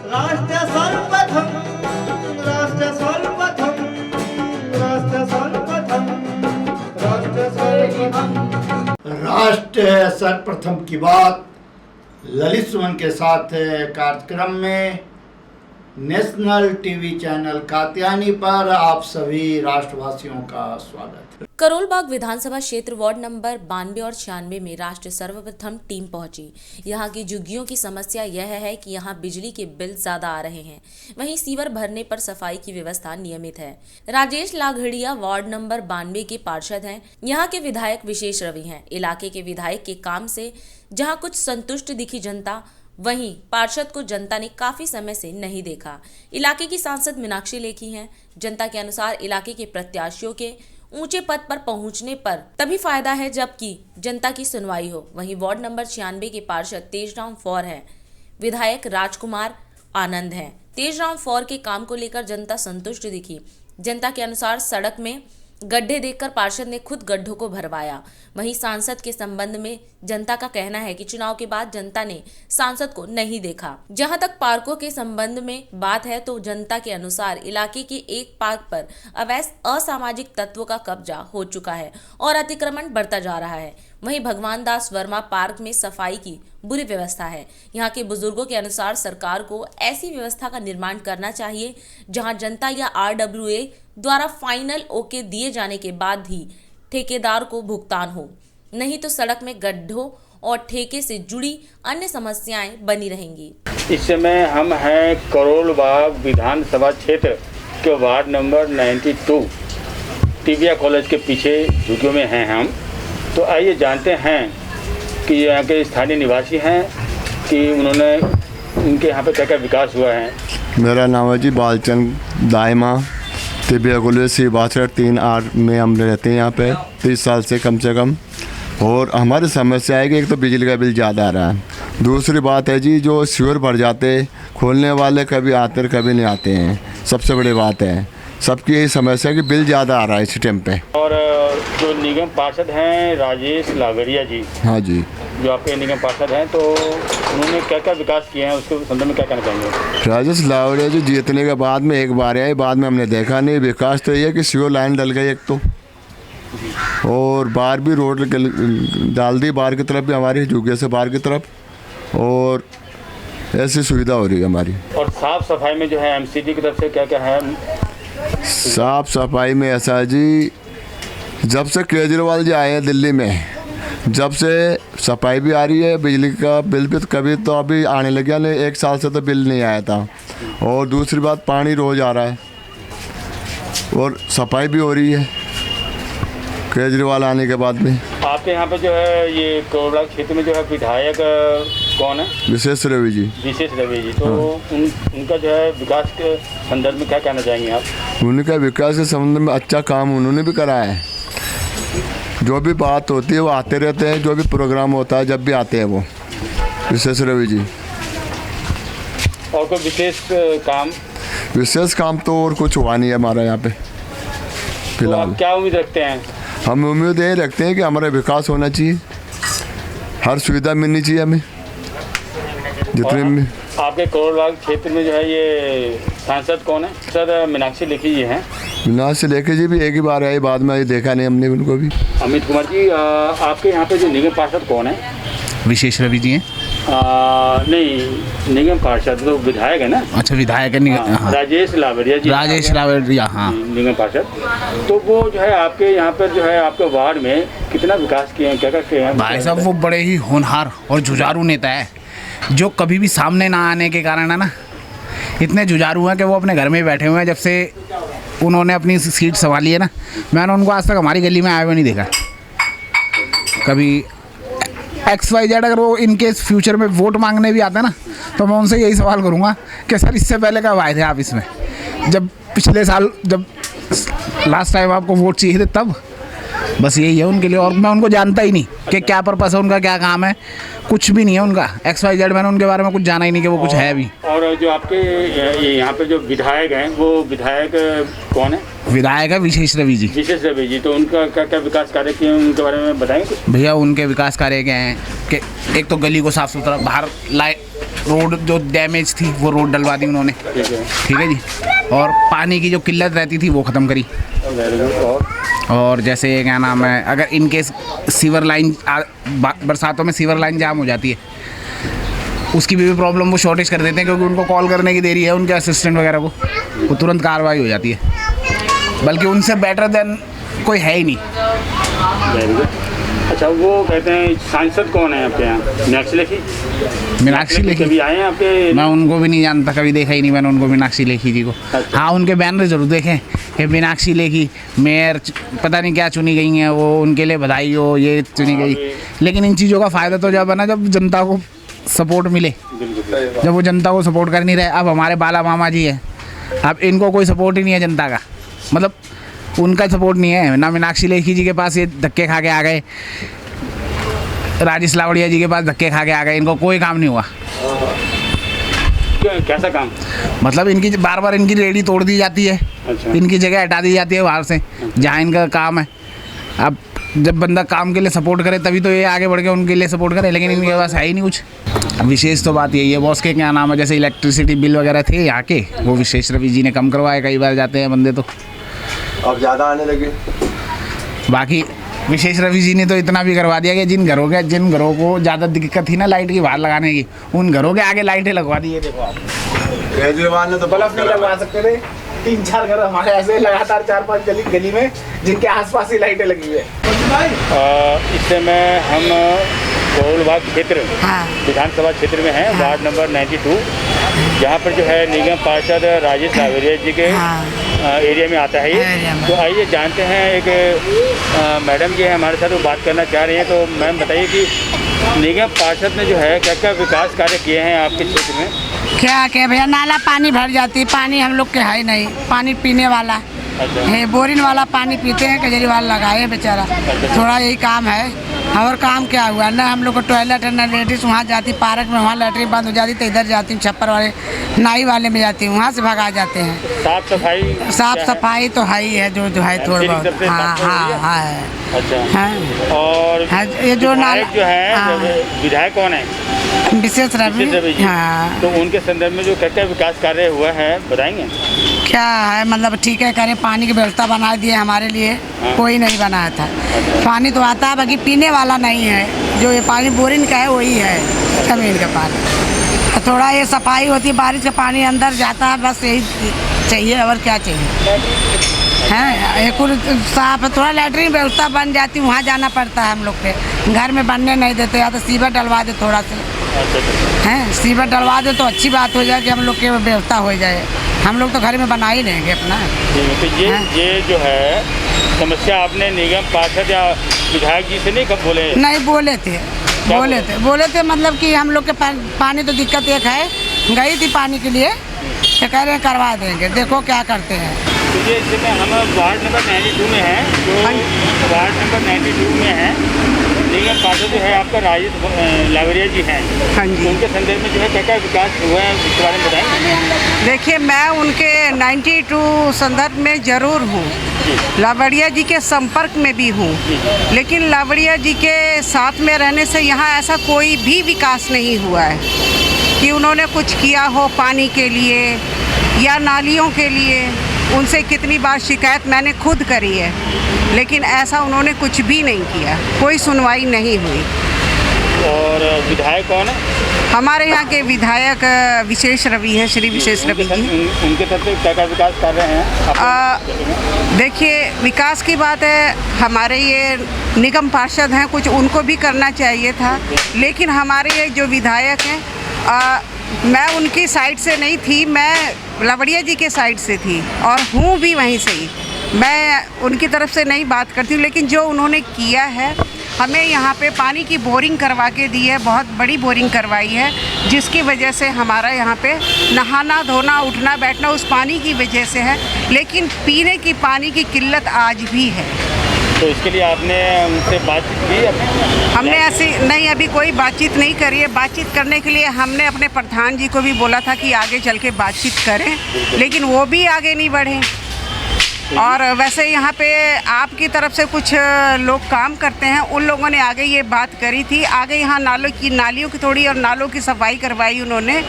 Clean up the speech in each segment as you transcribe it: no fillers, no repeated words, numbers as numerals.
राष्ट्र सर्वप्रथम, राष्ट्र सर्वप्रथम, राष्ट्र सर्वप्रथम, राष्ट्र सर्वप्रथम। राष्ट्र सर्वप्रथम की बात ललित सुमन के साथ कार्यक्रम में नेशनल टीवी चैनल कात्यायनी पर आप सभी राष्ट्रवासियों का स्वागत है। करोलबाग विधानसभा क्षेत्र वार्ड नंबर 92 और 96 में राष्ट्र सर्वप्रथम टीम पहुंची। यहां की झुग्गियों की समस्या यह है कि यहां बिजली के बिल ज्यादा आ रहे हैं, वहीं सीवर भरने पर सफाई की व्यवस्था नियमित है। राजेश लाघड़िया वार्ड नंबर 92 के पार्षद हैं। यहां के विधायक विशेष रवि हैं। इलाके के विधायक के काम से जहां कुछ संतुष्ट दिखी जनता, वहीं पार्षद को जनता ने काफी समय से नहीं देखा। इलाके की सांसद मीनाक्षी लेखी हैं। जनता के अनुसार इलाके के प्रत्याशियों के ऊंचे पद पर पहुंचने पर तभी फायदा है जबकि जनता की सुनवाई हो। वहीं वार्ड नंबर 96 के पार्षद तेजराम फौर हैं। विधायक राजकुमार आनंद हैं। तेजराम फौर के काम को लेकर जनता संतुष्ट दिखी। जनता के अनुसार सड़क में गड्ढे देखकर पार्षद ने खुद गड्ढों को भरवाया। वहीं सांसद के संबंध में जनता का कहना है कि चुनाव के बाद जनता ने सांसद को नहीं देखा। जहां तक पार्कों के संबंध में बात है तो जनता के अनुसार इलाके के एक पार्क पर अवैध असामाजिक तत्वों का कब्जा हो चुका है और अतिक्रमण बढ़ता जा रहा है। वहीं भगवान दास वर्मा पार्क में सफाई की बुरी व्यवस्था है। यहाँ के बुजुर्गों के अनुसार सरकार को ऐसी व्यवस्था का निर्माण करना चाहिए जहां जनता या RWA द्वारा फाइनल ओके दिए जाने के बाद ही ठेकेदार को भुगतान हो, नहीं तो सड़क में गड्ढों और ठेके से जुड़ी अन्य समस्याएं बनी रहेंगी। इस समय हम हैं करोलबाग विधानसभा क्षेत्र के वार्ड नंबर 92 टीबिया कॉलेज के पीछे झुग्गियों में हैं हम। तो आइए जानते हैं कि यहाँ के स्थानीय निवासी हैं कि उन्होंने उनके यहाँ पे क्या क्या विकास हुआ है। मेरा नाम है जी बालचंद दाइमा। टीबिया कॉलेज से 62-3 में हम रहते हैं यहाँ पे 30 साल से कम से। और हमारी समस्या है कि एक तो बिजली का बिल ज़्यादा आ रहा है, दूसरी बात है जी जो सीवर भर जाते खोलने वाले कभी आते और कभी नहीं आते हैं। सबसे बड़ी बात है सबकी यही समस्या है कि बिल ज़्यादा आ रहा है इस टाइम पे। और जो निगम पार्षद हैं राजेश लाघड़िया जी, हाँ जी, जो आपके निगम पार्षद हैं, तो उन्होंने क्या क्या विकास किए हैं उसके संदर्भ में क्या कहना चाहेंगे। राजेश लाघड़िया जी जीतने के बाद में एक बार आए, बाद में हमने देखा नहीं। विकास तो ये है कि सीवर लाइन डल गई एक तो, और बाहर भी रोड डाल दी, बाहर की तरफ भी हमारी झुग्गे से बाहर की तरफ, और ऐसी सुविधा हो रही है हमारी। और साफ सफाई में जो है MCD की तरफ से क्या क्या है। साफ सफाई में ऐसा जी जब से केजरीवाल जी आए हैं दिल्ली में, जब से सफाई भी आ रही है, बिजली का बिल भी कभी तो अभी आने लग गया, नहीं 1 साल से तो बिल नहीं आया था। और दूसरी बात पानी रोज़ आ रहा है और सफाई भी हो रही है केजरीवाल आने के बाद में। आपके यहाँ पे जो है ये करोलबाग क्षेत्र में जो है विधायक कौन है। विशेष रवि जी। विशेष रवि जी, तो हाँ। उनका जो है विकास के संदर्भ में क्या कहना चाहेंगे आप। उनका विकास के संबंध में अच्छा काम उन्होंने भी करा है। जो भी बात होती है वो आते रहते हैं, जो भी प्रोग्राम होता है जब भी आते हैं वो विशेष रवि जी। और कोई विशेष काम तो और कुछ हुआ नहीं है हमारा यहाँ पे फिलहाल। तो आप क्या उम्मीद रखते हैं। हम उम्मीद ये रखते हैं कि हमारा विकास होना चाहिए, हर सुविधा मिलनी चाहिए हमें जितने में। आपके करोलबाग क्षेत्र में जो है ये सांसद कौन है। सर मीनाक्षी लेखी जी हैं। मीनाक्षी लेखी जी भी एक ही बार आए, बाद में ये देखा नहीं हमने उनको भी। अमित कुमार जी, आपके यहाँ पे जो निगम पार्षद कौन है। विशेष रवि जी हैं। नहीं, निगम पार्षद तो विधायक है ना। अच्छा विधायक है। हाँ। राजेश लाघड़िया जी। राजेश लाघड़िया, हाँ निगम पार्षद। तो वो जो है आपके यहाँ पर जो है आपके वार्ड में कितना विकास किए हैं, क्या क्या किए हैं। भाई साहब वो बड़े ही होनहार और जुझारू नेता है, जो कभी भी सामने ना आने के कारण है ना इतने जुझारू हैं कि वो अपने घर में बैठे हुए हैं। जब से उन्होंने अपनी सीट संभाली है ना, मैंने उनको आज तक हमारी गली में आए हुए नहीं देखा कभी। XYZ अगर वो इनके फ्यूचर में वोट मांगने भी आते हैं ना, तो मैं उनसे यही सवाल करूँगा कि सर इससे पहले कब आए थे आप इसमें, जब पिछले साल जब लास्ट टाइम आपको वोट चाहिए थे तब। बस यही है उनके लिए, और मैं उनको जानता ही नहीं कि क्या पर्पस है उनका, क्या काम है, कुछ भी नहीं है उनका। XYZ मैंने उनके बारे में कुछ जाना ही नहीं कि वो कुछ है भी। और जो आपके यहाँ पे जो विधायक हैं वो विधायक कौन है। विधायक है विशेष रवि जी। विशेष रवि जी, तो उनका क्या क्या विकास कार्य किए हैं उनके बारे में बताएंगे कुछ। भैया उनके विकास कार्य क्या हैं कि एक तो गली को साफ़ सुथरा, बाहर रोड जो डैमेज थी वो रोड डलवा दी उन्होंने। ठीक है जी। और पानी की जो किल्लत रहती थी वो ख़त्म करी। और जैसे क्या नाम है, अगर इनकेस सीवर लाइन बरसातों में सीवर लाइन जाम हो जाती है, उसकी भी प्रॉब्लम वो शॉर्टेज कर देते हैं, क्योंकि उनको कॉल करने की देरी है उनके असिस्टेंट वगैरह को, वो तुरंत कार्रवाई हो जाती है। बल्कि उनसे बेटर देन कोई है ही नहीं। अच्छा, वो कहते हैं सांसद कौन है आपके यहाँ? मीनाक्षी लेखी कभी आए हैं आपके? मैं उनको भी नहीं जानता, कभी देखा ही नहीं मैंने उनको, मीनाक्षी लेखी जी को। अच्छा। हाँ, उनके बैनर जरूर देखे कि मीनाक्षी लेखी मेयर पता नहीं क्या चुनी गई हैं, वो उनके लिए बधाई हो, ये चुनी गई। लेकिन इन चीज़ों का फ़ायदा तो जब है ना, जब जनता को सपोर्ट मिले। जब वो जनता को सपोर्ट कर नहीं रहे, अब हमारे बाला मामा जी हैं, अब इनको कोई सपोर्ट ही नहीं है जनता का, मतलब उनका सपोर्ट नहीं है ना। मीनाक्षी लेखी जी के पास ये धक्के खा के आ गए, राजेश लावड़िया जी के पास धक्के खा के आ गए, इनको कोई काम नहीं हुआ। कैसा काम? मतलब इनकी बार बार इनकी रेडी तोड़ दी जाती है। अच्छा। इनकी जगह हटा दी जाती है बाहर से, जहाँ इनका काम है। अब जब बंदा काम के लिए सपोर्ट करे तभी तो ये आगे बढ़ के उनके लिए सपोर्ट करे, लेकिन इनके पास है ही नहीं कुछ। विशेष तो बात यही है बॉस के क्या नाम है, जैसे इलेक्ट्रिसिटी बिल वगैरह थे यहाँ के, वो विशेष रवि जी ने कम करवाए। कई बार जाते हैं बंदे तो अब ज़्यादा आने लगे। बाकी विशेष रवि जी ने तो इतना भी करवा दिया कि जिन घरों को ज़्यादा दिक्कत थी ना लाइट की बाहर लगाने की, उन घरों के आगे लाइटें लगवा दी है। देखो आप, केजरीवाल ने तो बल्ब नहीं लगवा सकते थे। 3-4 घर हमारे ऐसे लगातार 4-5 गली में जिनके आसपास ही लाइटें लगी हुई है। इस समय हम करोलबाग क्षेत्र विधानसभा क्षेत्र में हैं, वार्ड नंबर 92, जहाँ पर जो है निगम पार्षद राजेश लावड़िया जी के एरिया में आता है ये। तो आइए जानते हैं, एक मैडम जी हैं हमारे साथ, वो बात करना चाह रही हैं। तो मैम बताइए कि निगम पार्षद ने जो है क्या क्या विकास कार्य किए हैं आपके क्षेत्र में? क्या भैया, नाला पानी भर जाती है, पानी हम लोग के है नहीं, पानी पीने वाला है, बोरिंग वाला पानी पीते हैं, केजरीवाल लगाए हैं बेचारा। थोड़ा यही काम है, और काम क्या हुआ ना, हम लोग को टॉयलेट है ना, लेडीज वहाँ जाती पार्क में, वहाँ लैट्रिन बंद हो जाती तो इधर जाती हूँ, छप्पर वाले नाई वाले में जाती हूँ, वहाँ से भगा जाते हैं। साफ सफाई तो है ही है, जो है थोड़ा बहुत। हाँ है। अच्छा। हाँ। और ये जो नाला जो है, विधायक कौन है? विशेष रवि। हाँ। तो उनके संदर्भ में जो क्या क्या विकास कार्य हुआ है बताएंगे? क्या है, मतलब ठीक है, करें, पानी की व्यवस्था बना दी है हमारे लिए। हाँ। कोई नहीं बनाया था। पानी तो आता है, बाकी पीने वाला नहीं है, जो ये पानी बोरिंग का है वही है, जमीन का पानी। थोड़ा ये सफाई होती है, बारिश का पानी अंदर जाता है, बस यही चाहिए, और क्या चाहिए है। एक साफ थोड़ा लैट्रिन व्यवस्था बन जाती, वहाँ जाना पड़ता है हम लोग के, घर में बनने नहीं देते, या तो सीवर डलवा दे थोड़ा सा हैं, सीवर डलवा दे तो अच्छी बात हो जाए कि हम लोग की व्यवस्था हो जाए। हम लोग तो घर में बना ही लेंगे अपना। तो ये जो है समस्या आपने निगम पार्षद या विधायक जी से नहीं कब बोले? नहीं बोले थे मतलब कि हम लोग के पानी तो दिक्कत एक है, गई थी पानी के लिए, तो कह रहे हैं करवा देंगे, देखो क्या करते हैं। तो ये इस समय हम वार्ड नंबर 92 में हैं, जो वार्ड नंबर 92 में है, निगम पार्षद जो है आपका राजेश लावड़िया जी हैं। हाँ जी। तो उनके संदर्भ में जो है क्या क्या विकास हुआ है इसके बारे में बताएंगे? देखिए, मैं उनके 92 संदर्भ में ज़रूर हूँ, लावड़िया जी के संपर्क में भी हूँ, लेकिन लावड़िया जी के साथ में रहने से यहाँ ऐसा कोई भी विकास नहीं हुआ है कि उन्होंने कुछ किया हो पानी के लिए या नालियों के लिए। उनसे कितनी बार शिकायत मैंने खुद करी है, लेकिन ऐसा उन्होंने कुछ भी नहीं किया, कोई सुनवाई नहीं हुई। और विधायक कौन है? हमारे यहाँ के विधायक विशेष रवि हैं, श्री विशेष रवि जी। उनके तरफ से क्या क्या विकास कर रहे हैं? देखिए, विकास की बात है, हमारे ये निगम पार्षद हैं, कुछ उनको भी करना चाहिए था, लेकिन हमारे ये जो विधायक हैं, मैं उनकी साइड से नहीं थी, मैं लावड़िया जी के साइड से थी और हूँ भी वहीं से ही। मैं उनकी तरफ से नहीं बात करती हूँ, लेकिन जो उन्होंने किया है, हमें यहाँ पे पानी की बोरिंग करवा के दी है, बहुत बड़ी बोरिंग करवाई है, जिसकी वजह से हमारा यहाँ पे नहाना धोना उठना बैठना उस पानी की वजह से है, लेकिन पीने की पानी की किल्लत आज भी है। तो इसके लिए आपने उनसे बातचीत की? हमने ऐसी नहीं, अभी कोई बातचीत नहीं करी है। बातचीत करने के लिए हमने अपने प्रधान जी को भी बोला था कि आगे चल के बातचीत करें, लेकिन वो भी आगे नहीं बढ़े। और वैसे यहाँ पे आपकी तरफ से कुछ लोग काम करते हैं, उन लोगों ने आगे ये बात करी थी, आगे यहाँ नालियों की थोड़ी और नालों की सफाई करवाई उन्होंने,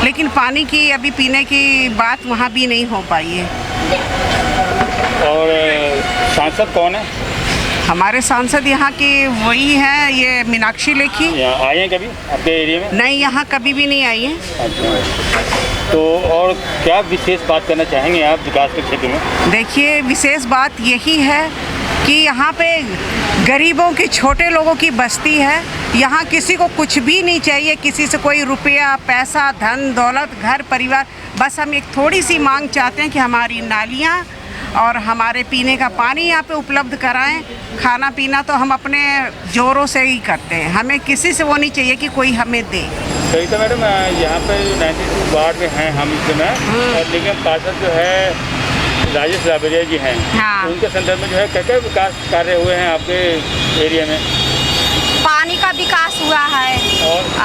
लेकिन पानी की अभी पीने की बात वहाँ भी नहीं हो पाई है। और सांसद कौन है? हमारे सांसद यहाँ की वही हैं, ये मीनाक्षी लेखी। यहाँ आए हैं कभी आपके एरिया में? नहीं, यहाँ कभी भी नहीं आई है। अच्छा, तो और क्या विशेष बात करना चाहेंगे आप विकास के क्षेत्र में? देखिए, विशेष बात यही है कि यहाँ पे गरीबों की, छोटे लोगों की बस्ती है। यहाँ किसी को कुछ भी नहीं चाहिए, किसी से कोई रुपया, पैसा, धन दौलत, घर परिवार, बस हम एक थोड़ी सी मांग चाहते हैं कि हमारी नालियाँ और हमारे पीने का पानी यहाँ पे उपलब्ध कराएं। खाना पीना तो हम अपने जोरों से ही करते हैं, हमें किसी से वो नहीं चाहिए कि कोई हमें दे। सही तो मैडम, यहाँ पे 92 वार्ड में हैं हम इस समय, और लेकिन पार्षद जो है राजेश राबरिया जी हैं। हाँ। उनके संदर्भ में जो है क्या क्या विकास कार्य हुए हैं आपके एरिया में? पानी का विकास हुआ है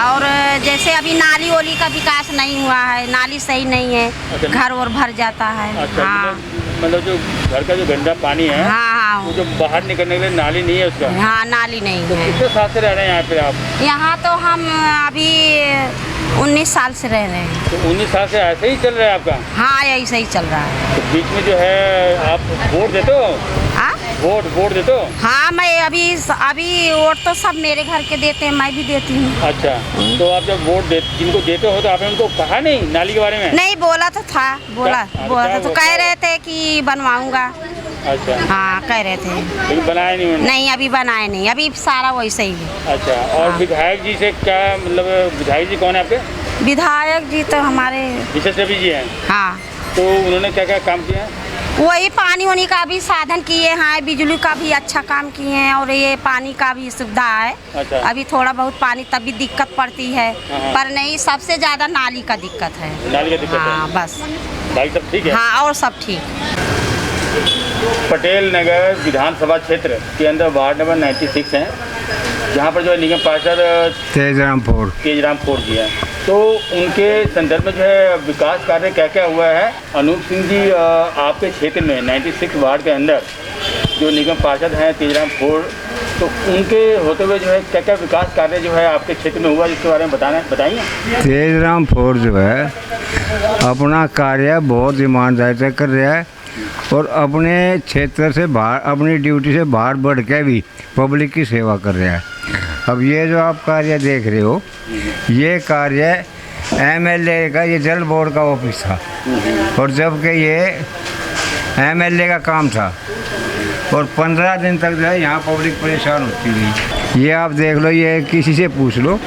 और जैसे अभी नाली ओली का विकास नहीं हुआ है, नाली सही नहीं है। अच्छा। घर और भर जाता है। अच्छा, हाँ मतलब जो घर का जो गंदा पानी है, हाँ वो जो बाहर निकलने के लिए नाली नहीं है उसका? हाँ, नाली नहीं तो है। कितने साल से रह रहे हैं यहाँ पे आप? यहाँ तो हम अभी 19 साल से रह रहे हैं। तो 19 साल से ऐसे ही चल रहा है आपका? हाँ, ऐसे ही चल रहा है। तो बीच में जो है आप वोट देते हो? वोट देते हो? हाँ, मैं अभी वोट तो सब मेरे घर के देते हैं, मैं भी देती हूँ। अच्छा, तो आप जब वोट जिनको देते हो तो आपने उनको कहा नहीं नाली के बारे में? नहीं, बोला तो था, बोला था तो कह रहे थे कि बनवाऊंगा। अच्छा। हाँ, कह रहे थे, लेकिन बनाया नहीं उन्होंने? नहीं, अभी बनाए नहीं, अभी सारा वैसे ही है। अच्छा, और हाँ। विधायक जी से क्या मतलब, विधायक जी कौन है आपके? विधायक जी तो हमारे विशेष रवि जी हैं। हाँ, तो उन्होंने क्या क्या काम किया है? वही पानी वानी का भी साधन किए हैं, बिजली का भी अच्छा काम किए हैं, और ये पानी का भी सुविधा है। अच्छा। अभी थोड़ा बहुत पानी तब भी दिक्कत पड़ती है, हाँ। पर नहीं, सबसे ज़्यादा नाली का दिक्कत है। नाली का दिक्कत हाँ, है? बस। बाकी सब ठीक है? हाँ, और सब ठीक। पटेल नगर विधानसभा क्षेत्र के अंदर वार्ड नंबर 96 है, जहाँ पर जो है निगम पार्षद तेजराम फोड़ जी है। तो उनके संदर्भ में जो है विकास कार्य क्या क्या हुआ है? अनूप सिंह जी, आपके क्षेत्र में 96 वार्ड के अंदर जो निगम पार्षद हैं तेजराम फोड़, तो उनके होते हुए जो है क्या क्या विकास कार्य जो है आपके क्षेत्र में हुआ, जिसके बारे में बताएंगे? तेजराम फोड़ जो है अपना कार्य बहुत ईमानदारी से कर रहा है, और अपने क्षेत्र से बाहर, अपनी ड्यूटी से बाहर बढ़ के भी पब्लिक की सेवा कर रहा है। अब ये जो आप कार्य देख रहे हो, ये कार्य एमएलए का, ये जल बोर्ड का ऑफिस था, और जबकि ये एमएलए का काम था, और 15 दिन तक जो है यहाँ पब्लिक परेशान होती रही। ये आप देख लो, ये किसी से पूछ लो,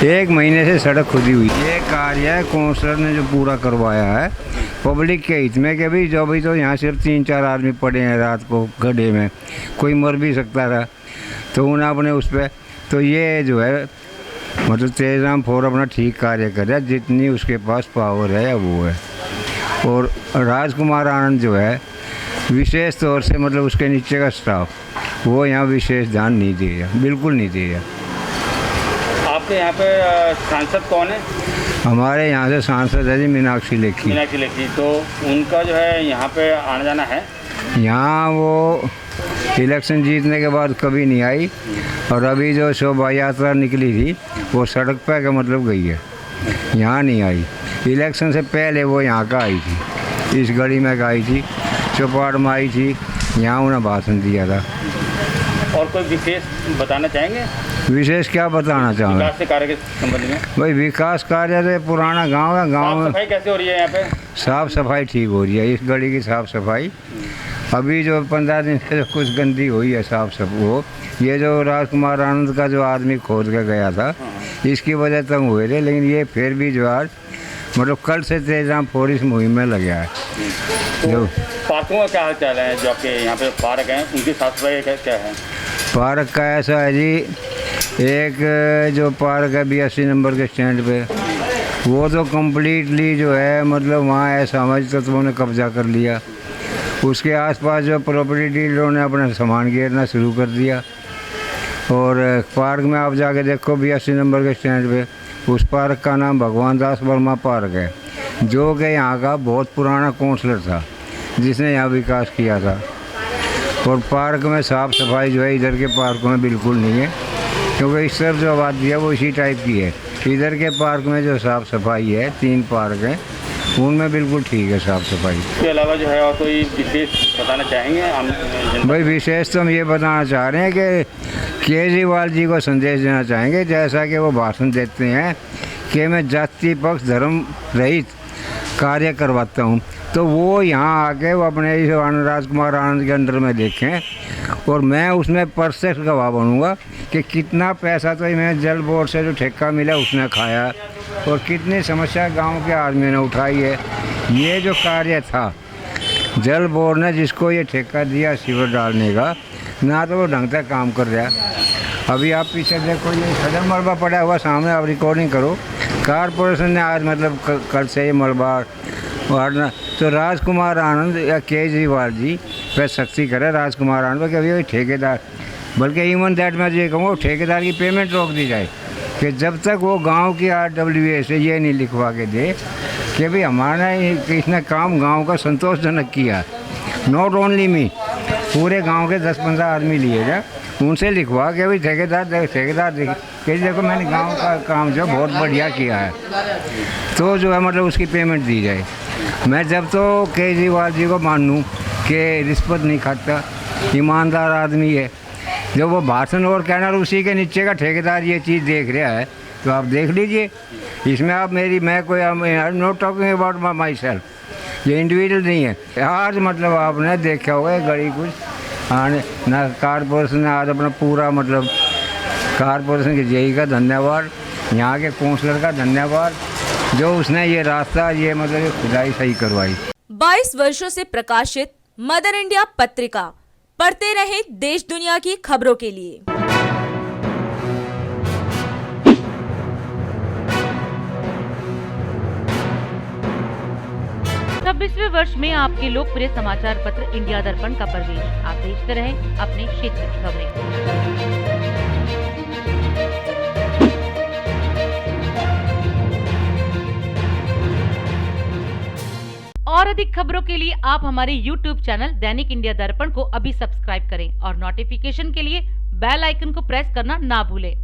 1 महीने से सड़क खुदी हुई। ये कार्य काउंसलर ने जो पूरा करवाया है पब्लिक के हित में, कि भाई जो भी तो यहाँ सिर्फ 3-4 आदमी पड़े हैं रात को गड्ढे में, कोई मर भी सकता था, तो उन्हें अपने उस पर, तो ये जो है मतलब तेजराम फोड़ अपना ठीक कार्य कर रहा है, जितनी उसके पास पावर है वो है। और राजकुमार आनंद जो है विशेष तौर से, मतलब उसके नीचे का स्टाफ, वो यहाँ विशेष ध्यान नहीं दिया, बिल्कुल नहीं दिया। आपके यहाँ पे सांसद कौन है? हमारे यहाँ से सांसद है जी मीनाक्षी लेखी। तो उनका जो है यहाँ पे आना जाना है? यहाँ वो इलेक्शन जीतने के बाद कभी नहीं आई, और अभी जो शोभा यात्रा निकली थी वो सड़क पे का मतलब गई है, यहाँ नहीं आई। इलेक्शन से पहले वो यहाँ का आई थी, इस गली में आई थी, चौपाट में आई थी, यहाँ उन्हें भाषण दिया था। और कोई विशेष बताना चाहेंगे? विशेष क्या बताना चाहूँगा? विकास के कार्य के संबंध में भाई विकास कार्य से पुराना गांव है, गांव में सफाई कैसे हो रही है? यहाँ पे साफ़ सफाई ठीक हो रही है, इस गली की साफ़ सफाई। अभी जो 15 दिन से कुछ गंदी हुई है साफ सब, वो ये जो राजकुमार आनंद का जो आदमी खोद के गया था, इसकी वजह तंग हुए थे, लेकिन ये फिर भी जो आज मतलब कल से तेजराम फोड़ इस मुहिम में लगा है। जो पार्कों का क्या हाल चाल है? जो आपके यहाँ पे पार्क हैं उनकी साफ सफाई क्या है? पार्क का ऐसा है जी, एक जो पार्क है 82 नंबर के स्टैंड पे, वो तो कम्प्लीटली जो है मतलब वहाँ ऐसा समझ तत्वों ने कब्जा कर लिया। उसके आसपास जो प्रॉपर्टी डीलरों ने अपना सामान गिरना शुरू कर दिया। और पार्क में आप जाके देखो 82 नंबर के स्टैंड पे, उस पार्क का नाम भगवान दास वर्मा पार्क है, जो कि यहाँ का बहुत पुराना काउंसलर था। जिसने यहाँ विकास किया था। और पार्क में साफ़ सफाई जो है इधर के पार्कों में बिल्कुल नहीं है, क्योंकि इस तरफ जो आबादी है वो इसी टाइप की है। इधर के पार्क में जो साफ़ सफाई है, 3 पार्क हैं, उनमें बिल्कुल ठीक है साफ़ सफाई। इसके अलावा जो है और कोई विशेष बताना चाहेंगे हम? भाई विशेष तो हम ये बताना चाह रहे हैं कि केजरीवाल जी को संदेश देना चाहेंगे, जैसा कि वो भाषण देते हैं कि मैं जाति पक्ष धर्म रहित कार्य करवाता हूँ, तो वो यहाँ आके वो अपने इस राजकुमार आनंद के अंडर में देखें, और मैं उसमें परफेक्ट गवाह बनूँगा कि कितना पैसा तो मैं जल बोर्ड से जो ठेका मिला उसने खाया, और कितनी समस्या गांव के आदमी ने उठाई है। ये जो कार्य था जल बोर्ड ने जिसको ये ठेका दिया सीवर डालने का, ना तो वो ढंग से काम कर रहा है। अभी आप पीछे देखो, ये सदर मलबा पड़ा हुआ सामने, आप रिकॉर्डिंग करो। कारपोरेशन ने आज मतलब कल से ये मलबा वारना, तो राजकुमार आनंद या केजरीवाल जी पे सख्ती करे, राजकुमार आनंद पर, कि अभी ठेकेदार, बल्कि इवन दैट मैं ये कहूँगा ठेकेदार की पेमेंट रोक दी जाए, कि जब तक वो गांव की RWA से ये नहीं लिखवा के दे कि भाई हमारा इसने काम गांव का संतोषजनक किया। नॉट ओनली मी, पूरे गांव के 10-15 आदमी लिए जाए, उनसे लिखवा के भाई ठेकेदार कि देखो मैंने गांव का काम जो बहुत बढ़िया किया है, तो जो है मतलब उसकी पेमेंट दी जाए। मैं जब तो केजरीवाल जी को मानूँ कि रिश्वत नहीं खाता, ईमानदार आदमी है, जब वो भाषण और कहना उसी के नीचे का ठेकेदार ये चीज़ देख रहा है, तो आप देख लीजिए। इसमें आप मैं कोई not talking about my self, ये इंडिविजुअल नहीं है। आज मतलब आपने देखा होगा गड़ी कुछ आने ना, कारपोरेशन ने आज अपना पूरा मतलब कारपोरेशन के जेई का धन्यवाद, यहाँ के काउंसलर का धन्यवाद, जो उसने ये रास्ता ये मतलब ये खुदाई सही करवाई। 22 वर्षों से प्रकाशित मदर इंडिया पत्रिका, पढ़ते रहें देश दुनिया की खबरों के लिए। छब्बीसवें वर्ष में आपके लोकप्रिय समाचार पत्र इंडिया दर्पण का प्रवेश। आप देखते रहें अपने क्षेत्र की खबरें। और अधिक खबरों के लिए आप हमारे YouTube चैनल दैनिक इंडिया दर्पण को अभी सब्सक्राइब करें और नोटिफिकेशन के लिए बेल आइकन को प्रेस करना ना भूलें।